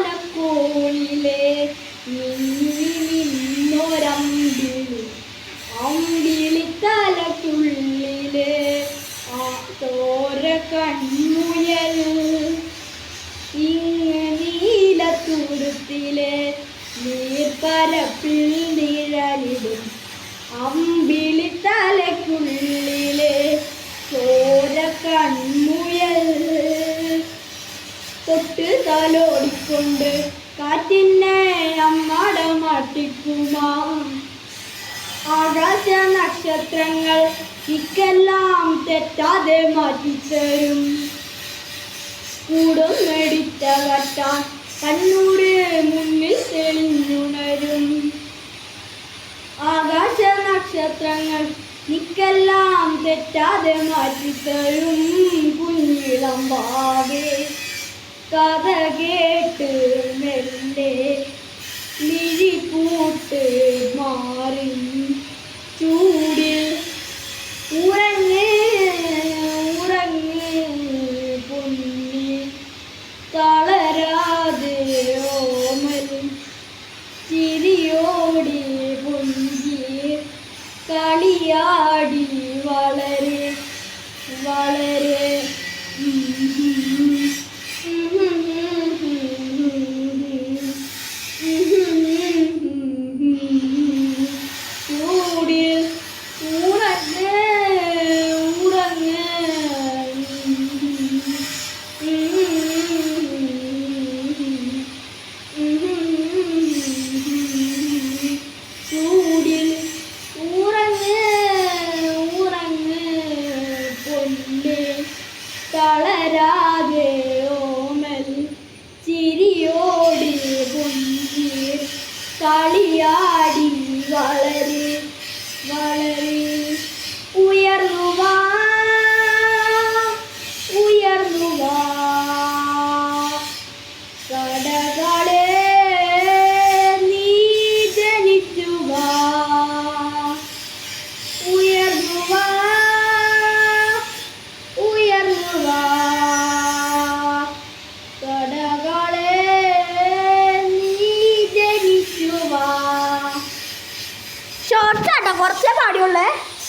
അങ്ങുവാനക്കോളിലെ നിന്നൊരമ്പിളി അമ്പിളിത്തലയ്ക്കുള്ളിലെ തോര കൺമുയൽ നീലത്തുരുത്തിലെ നീർപ്പരപ്പിൽ നിഴലിടും അമ്പിളിത്തലയ്ക്കുള്ളിലെ ചോര കൺമുയൽ തൊട്ട് തലോടിക്കൊണ്ട് കാറ്റിനെ അമ്മടമാട്ടിക്കുമാ ആകാശ നക്ഷത്രങ്ങൾ ഇക്കെല്ലാം തെറ്റാതെ മാറ്റിത്തരും കൂടും മെടിച്ച കട്ടാൻ കണ്ണൂര് മുന്നിൽ തെളിഞ്ഞുണരും ആകാശ നക്ഷത്രങ്ങൾ നിക്കെല്ലാം തെറ്റാതെ മാറ്റിത്തരും കുഞ്ഞിളം വാവേ കഥ കേട്ട് മെല്ലെ മിഴിക്കൂട്ട് മാറി ചൂടിൽ ഉറങ്ങ് ഉറങ്ങ് പൊന്നി തളരാതെ ഓമൽ ചിരിയോടി പൊഞ്ചി കളിയാടി വളരെ വളരെ ചൂടിൽ ഉറങ്ങ് ഉറങ്ങ് ചൂടിൽ ഉറങ്ങ് ഉറങ്ങ് പൊന്നെ തളരാതെ ഓമൽ ചിരിയോടി പൊഞ്ചി കളിയാടി വളരെ